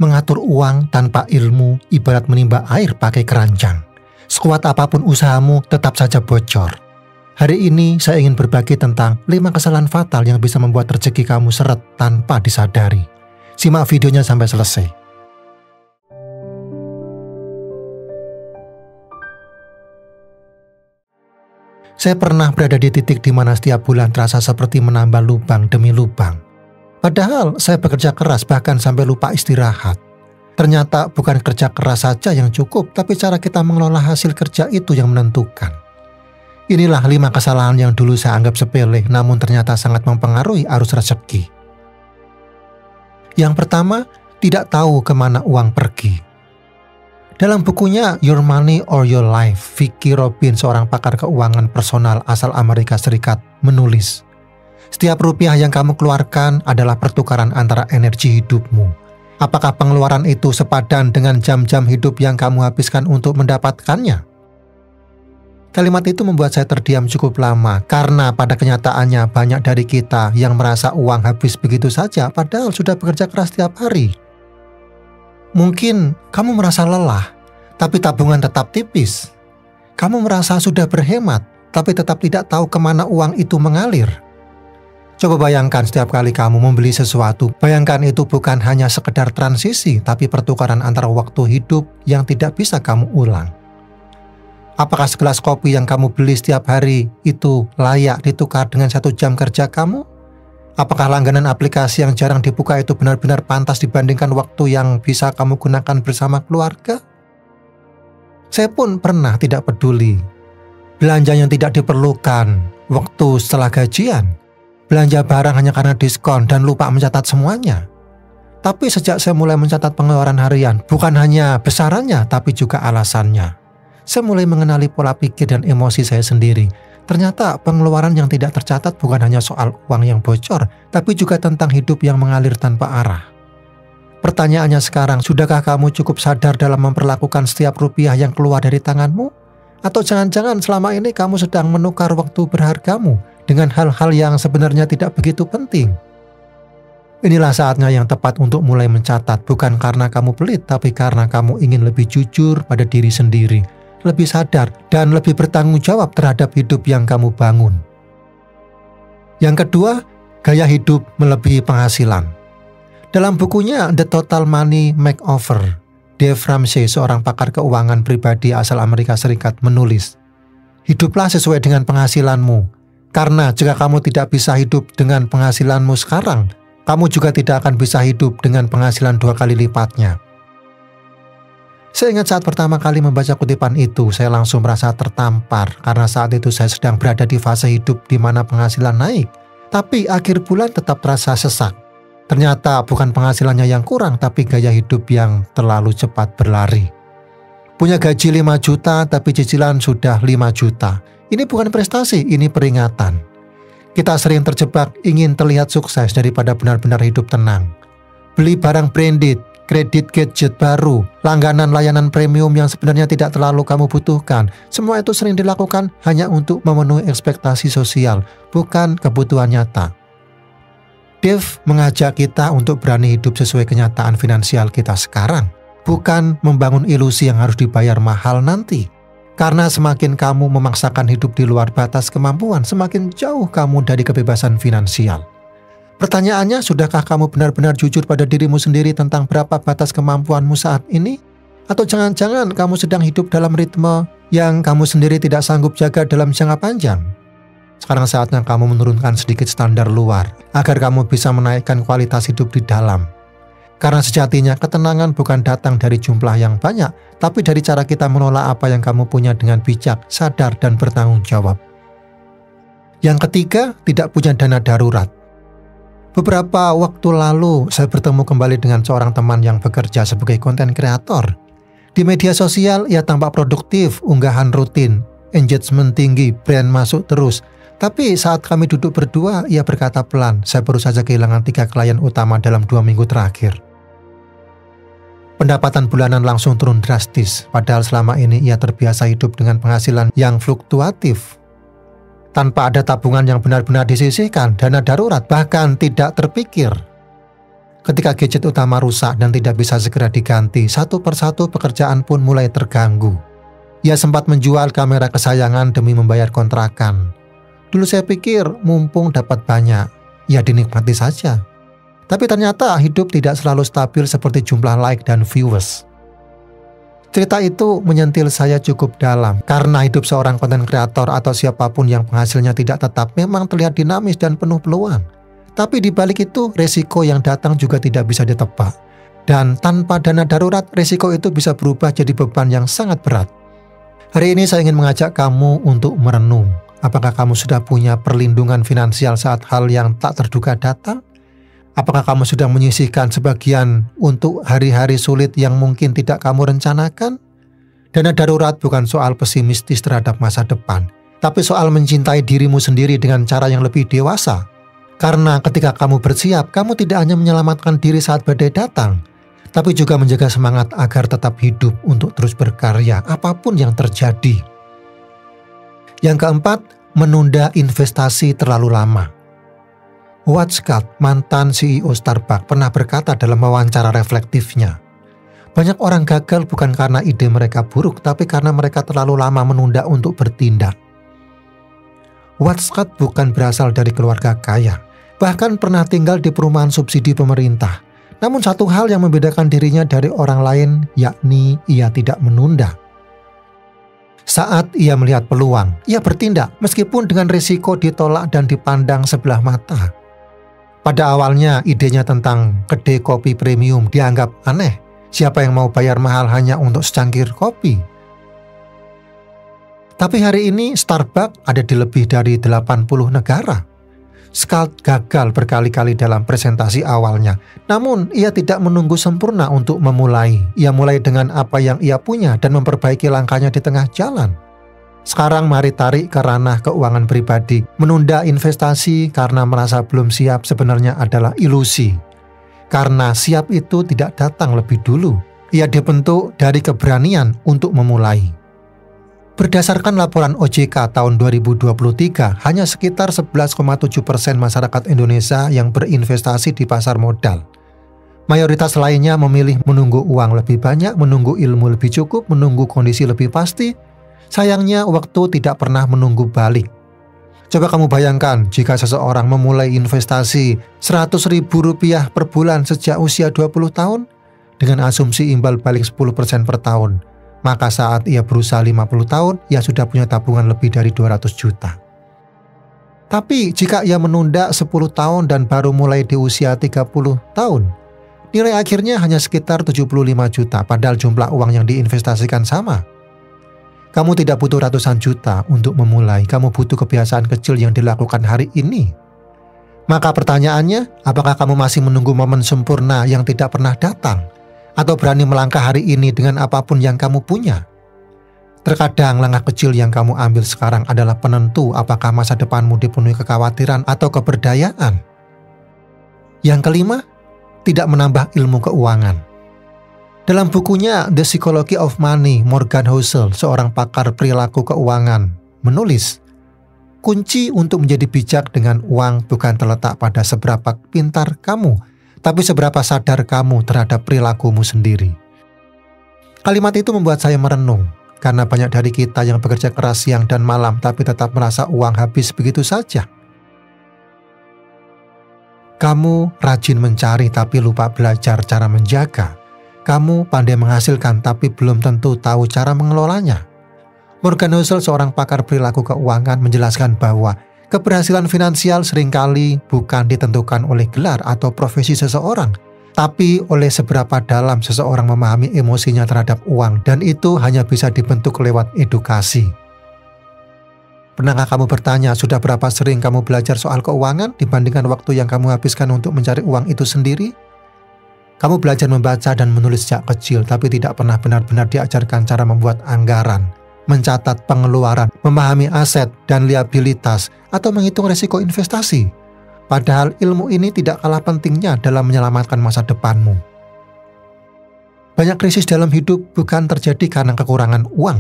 Mengatur uang tanpa ilmu ibarat menimba air pakai keranjang. Sekuat apapun usahamu tetap saja bocor. Hari ini saya ingin berbagi tentang 5 kesalahan fatal yang bisa membuat rezeki kamu seret tanpa disadari. Simak videonya sampai selesai. Saya pernah berada di titik di mana setiap bulan terasa seperti menambah lubang demi lubang. Padahal saya bekerja keras bahkan sampai lupa istirahat. Ternyata bukan kerja keras saja yang cukup, tapi cara kita mengelola hasil kerja itu yang menentukan. Inilah 5 kesalahan yang dulu saya anggap sepele, namun ternyata sangat mempengaruhi arus rezeki. Yang pertama, tidak tahu kemana uang pergi. Dalam bukunya Your Money or Your Life, Vicki Robin, seorang pakar keuangan personal asal Amerika Serikat, menulis, setiap rupiah yang kamu keluarkan adalah pertukaran antara energi hidupmu. Apakah pengeluaran itu sepadan dengan jam-jam hidup yang kamu habiskan untuk mendapatkannya? Kalimat itu membuat saya terdiam cukup lama, karena pada kenyataannya banyak dari kita yang merasa uang habis begitu saja padahal sudah bekerja keras setiap hari. Mungkin kamu merasa lelah, tapi tabungan tetap tipis. Kamu merasa sudah berhemat, tapi tetap tidak tahu kemana uang itu mengalir. Coba bayangkan setiap kali kamu membeli sesuatu, bayangkan itu bukan hanya sekedar transisi, tapi pertukaran antara waktu hidup yang tidak bisa kamu ulang. Apakah segelas kopi yang kamu beli setiap hari itu layak ditukar dengan 1 jam kerja kamu? Apakah langganan aplikasi yang jarang dibuka itu benar-benar pantas dibandingkan waktu yang bisa kamu gunakan bersama keluarga? Saya pun pernah tidak peduli. Belanja yang tidak diperlukan, waktu setelah gajian, belanja barang hanya karena diskon dan lupa mencatat semuanya. Tapi sejak saya mulai mencatat pengeluaran harian, bukan hanya besarannya tapi juga alasannya. Saya mulai mengenali pola pikir dan emosi saya sendiri. Ternyata pengeluaran yang tidak tercatat bukan hanya soal uang yang bocor, tapi juga tentang hidup yang mengalir tanpa arah. Pertanyaannya sekarang, sudahkah kamu cukup sadar dalam memperlakukan setiap rupiah yang keluar dari tanganmu? Atau jangan-jangan selama ini kamu sedang menukar waktu berhargamu dengan hal-hal yang sebenarnya tidak begitu penting? Inilah saatnya yang tepat untuk mulai mencatat, bukan karena kamu pelit, tapi karena kamu ingin lebih jujur pada diri sendiri, lebih sadar, dan lebih bertanggung jawab terhadap hidup yang kamu bangun. Yang kedua, gaya hidup melebihi penghasilan. Dalam bukunya The Total Money Makeover, Dave Ramsey, seorang pakar keuangan pribadi asal Amerika Serikat, menulis, hiduplah sesuai dengan penghasilanmu, karena jika kamu tidak bisa hidup dengan penghasilanmu sekarang, kamu juga tidak akan bisa hidup dengan penghasilan 2 kali lipatnya. Saya ingat saat pertama kali membaca kutipan itu, saya langsung merasa tertampar karena saat itu saya sedang berada di fase hidup di mana penghasilan naik, tapi akhir bulan tetap terasa sesak. Ternyata bukan penghasilannya yang kurang, tapi gaya hidup yang terlalu cepat berlari. Punya gaji 5 juta, tapi cicilan sudah 5 juta. Ini bukan prestasi, ini peringatan. Kita sering terjebak ingin terlihat sukses daripada benar-benar hidup tenang. Beli barang branded, kredit gadget baru, langganan layanan premium yang sebenarnya tidak terlalu kamu butuhkan. Semua itu sering dilakukan hanya untuk memenuhi ekspektasi sosial, bukan kebutuhan nyata. Dave mengajak kita untuk berani hidup sesuai kenyataan finansial kita sekarang, bukan membangun ilusi yang harus dibayar mahal nanti. Karena semakin kamu memaksakan hidup di luar batas kemampuan, semakin jauh kamu dari kebebasan finansial. Pertanyaannya, sudahkah kamu benar-benar jujur pada dirimu sendiri tentang berapa batas kemampuanmu saat ini? Atau jangan-jangan kamu sedang hidup dalam ritme yang kamu sendiri tidak sanggup jaga dalam jangka panjang? Sekarang saatnya kamu menurunkan sedikit standar luar, agar kamu bisa menaikkan kualitas hidup di dalam. Karena sejatinya ketenangan bukan datang dari jumlah yang banyak, tapi dari cara kita mengelola apa yang kamu punya dengan bijak, sadar, dan bertanggung jawab. Yang ketiga, tidak punya dana darurat. Beberapa waktu lalu, saya bertemu kembali dengan seorang teman yang bekerja sebagai konten kreator. Di media sosial, ia tampak produktif, unggahan rutin, engagement tinggi, brand masuk terus. Tapi saat kami duduk berdua, ia berkata pelan, saya baru saja kehilangan 3 klien utama dalam 2 minggu terakhir. Pendapatan bulanan langsung turun drastis, padahal selama ini ia terbiasa hidup dengan penghasilan yang fluktuatif. Tanpa ada tabungan yang benar-benar disisihkan, dana darurat bahkan tidak terpikir. Ketika gadget utama rusak dan tidak bisa segera diganti, satu persatu pekerjaan pun mulai terganggu. Ia sempat menjual kamera kesayangan demi membayar kontrakan. Dulu saya pikir mumpung dapat banyak, ya dinikmati saja. Tapi ternyata hidup tidak selalu stabil seperti jumlah like dan viewers. Cerita itu menyentil saya cukup dalam karena hidup seorang konten kreator atau siapapun yang penghasilnya tidak tetap memang terlihat dinamis dan penuh peluang. Tapi di balik itu resiko yang datang juga tidak bisa ditebak. Dan tanpa dana darurat, resiko itu bisa berubah jadi beban yang sangat berat. Hari ini saya ingin mengajak kamu untuk merenung. Apakah kamu sudah punya perlindungan finansial saat hal yang tak terduga datang? Apakah kamu sudah menyisihkan sebagian untuk hari-hari sulit yang mungkin tidak kamu rencanakan? Dana darurat bukan soal pesimistis terhadap masa depan, tapi soal mencintai dirimu sendiri dengan cara yang lebih dewasa. Karena ketika kamu bersiap, kamu tidak hanya menyelamatkan diri saat badai datang, tapi juga menjaga semangat agar tetap hidup untuk terus berkarya apapun yang terjadi. Yang keempat, menunda investasi terlalu lama. Howard Schultz, mantan CEO Starbucks, pernah berkata dalam wawancara reflektifnya, banyak orang gagal bukan karena ide mereka buruk, tapi karena mereka terlalu lama menunda untuk bertindak. Howard Schultz bukan berasal dari keluarga kaya, bahkan pernah tinggal di perumahan subsidi pemerintah. Namun satu hal yang membedakan dirinya dari orang lain, yakni ia tidak menunda. Saat ia melihat peluang, ia bertindak meskipun dengan risiko ditolak dan dipandang sebelah mata. Pada awalnya, idenya tentang kedai kopi premium dianggap aneh. Siapa yang mau bayar mahal hanya untuk secangkir kopi? Tapi hari ini Starbucks ada di lebih dari 80 negara. Schultz gagal berkali-kali dalam presentasi awalnya. Namun, ia tidak menunggu sempurna untuk memulai. Ia mulai dengan apa yang ia punya dan memperbaiki langkahnya di tengah jalan. Sekarang mari tarik ke ranah keuangan pribadi. Menunda investasi karena merasa belum siap sebenarnya adalah ilusi. Karena siap itu tidak datang lebih dulu. Ia dibentuk dari keberanian untuk memulai. Berdasarkan laporan OJK tahun 2023, hanya sekitar 11,7% masyarakat Indonesia yang berinvestasi di pasar modal. Mayoritas lainnya memilih menunggu uang lebih banyak, menunggu ilmu lebih cukup, menunggu kondisi lebih pasti. Sayangnya waktu tidak pernah menunggu balik. Coba kamu bayangkan jika seseorang memulai investasi Rp100.000 per bulan sejak usia 20 tahun dengan asumsi imbal balik 10% per tahun. Maka saat ia berusaha 50 tahun, ia sudah punya tabungan lebih dari 200 juta. Tapi jika ia menunda 10 tahun dan baru mulai di usia 30 tahun, nilai akhirnya hanya sekitar 75 juta padahal jumlah uang yang diinvestasikan sama. Kamu tidak butuh ratusan juta untuk memulai, kamu butuh kebiasaan kecil yang dilakukan hari ini. Maka pertanyaannya, apakah kamu masih menunggu momen sempurna yang tidak pernah datang? Atau berani melangkah hari ini dengan apapun yang kamu punya? Terkadang langkah kecil yang kamu ambil sekarang adalah penentu apakah masa depanmu dipenuhi kekhawatiran atau keberdayaan. Yang kelima, tidak menambah ilmu keuangan. Dalam bukunya The Psychology of Money, Morgan Housel, seorang pakar perilaku keuangan, menulis, kunci untuk menjadi bijak dengan uang bukan terletak pada seberapa pintar kamu, tapi seberapa sadar kamu terhadap perilakumu sendiri. Kalimat itu membuat saya merenung, karena banyak dari kita yang bekerja keras siang dan malam tapi tetap merasa uang habis begitu saja. Kamu rajin mencari tapi lupa belajar cara menjaga. Kamu pandai menghasilkan tapi belum tentu tahu cara mengelolanya. Morgan Housel, seorang pakar perilaku keuangan, menjelaskan bahwa keberhasilan finansial seringkali bukan ditentukan oleh gelar atau profesi seseorang, tapi oleh seberapa dalam seseorang memahami emosinya terhadap uang, dan itu hanya bisa dibentuk lewat edukasi. Pernahkah kamu bertanya, sudah berapa sering kamu belajar soal keuangan dibandingkan waktu yang kamu habiskan untuk mencari uang itu sendiri? Kamu belajar membaca dan menulis sejak kecil, tapi tidak pernah benar-benar diajarkan cara membuat anggaran, mencatat pengeluaran, memahami aset dan liabilitas, atau menghitung risiko investasi. Padahal ilmu ini tidak kalah pentingnya dalam menyelamatkan masa depanmu. Banyak krisis dalam hidup bukan terjadi karena kekurangan uang,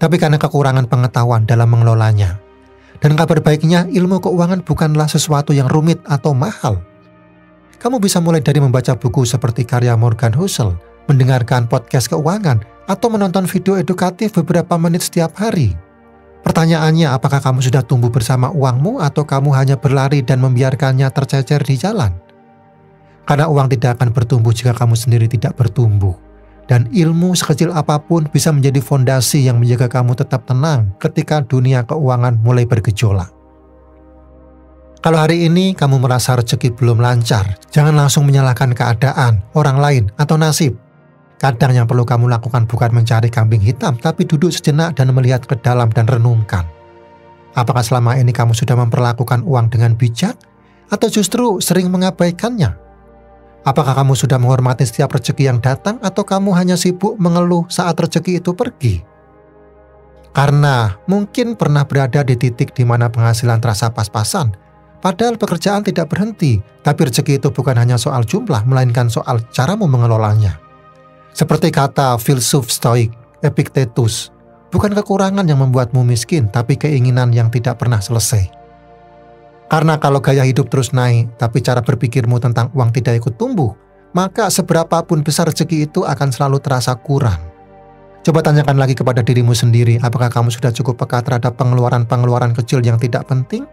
tapi karena kekurangan pengetahuan dalam mengelolanya. Dan kabar baiknya, ilmu keuangan bukanlah sesuatu yang rumit atau mahal. Kamu bisa mulai dari membaca buku seperti karya Morgan Housel, mendengarkan podcast keuangan, atau menonton video edukatif beberapa menit setiap hari. Pertanyaannya, apakah kamu sudah tumbuh bersama uangmu atau kamu hanya berlari dan membiarkannya tercecer di jalan? Karena uang tidak akan bertumbuh jika kamu sendiri tidak bertumbuh. Dan ilmu sekecil apapun bisa menjadi fondasi yang menjaga kamu tetap tenang ketika dunia keuangan mulai bergejolak. Kalau hari ini kamu merasa rezeki belum lancar, jangan langsung menyalahkan keadaan, orang lain, atau nasib. Kadang yang perlu kamu lakukan bukan mencari kambing hitam, tapi duduk sejenak dan melihat ke dalam dan renungkan. Apakah selama ini kamu sudah memperlakukan uang dengan bijak, atau justru sering mengabaikannya? Apakah kamu sudah menghormati setiap rezeki yang datang, atau kamu hanya sibuk mengeluh saat rezeki itu pergi? Karena mungkin pernah berada di titik di mana penghasilan terasa pas-pasan, padahal pekerjaan tidak berhenti, tapi rezeki itu bukan hanya soal jumlah, melainkan soal caramu mengelolanya. Seperti kata filsuf Stoik, Epictetus, bukan kekurangan yang membuatmu miskin, tapi keinginan yang tidak pernah selesai. Karena kalau gaya hidup terus naik, tapi cara berpikirmu tentang uang tidak ikut tumbuh, maka seberapapun besar rezeki itu akan selalu terasa kurang. Coba tanyakan lagi kepada dirimu sendiri, apakah kamu sudah cukup peka terhadap pengeluaran-pengeluaran kecil yang tidak penting?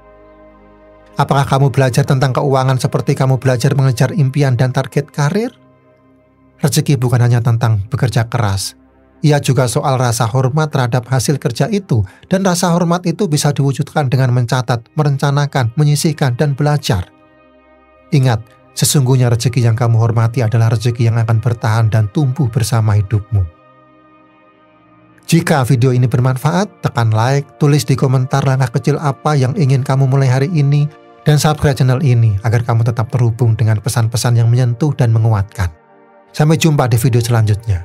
Apakah kamu belajar tentang keuangan seperti kamu belajar mengejar impian dan target karir? Rezeki bukan hanya tentang bekerja keras. Ia juga soal rasa hormat terhadap hasil kerja itu, dan rasa hormat itu bisa diwujudkan dengan mencatat, merencanakan, menyisihkan, dan belajar. Ingat, sesungguhnya rezeki yang kamu hormati adalah rezeki yang akan bertahan dan tumbuh bersama hidupmu. Jika video ini bermanfaat, tekan like, tulis di komentar langkah kecil apa yang ingin kamu mulai hari ini, dan subscribe channel ini agar kamu tetap terhubung dengan pesan-pesan yang menyentuh dan menguatkan. Sampai jumpa di video selanjutnya.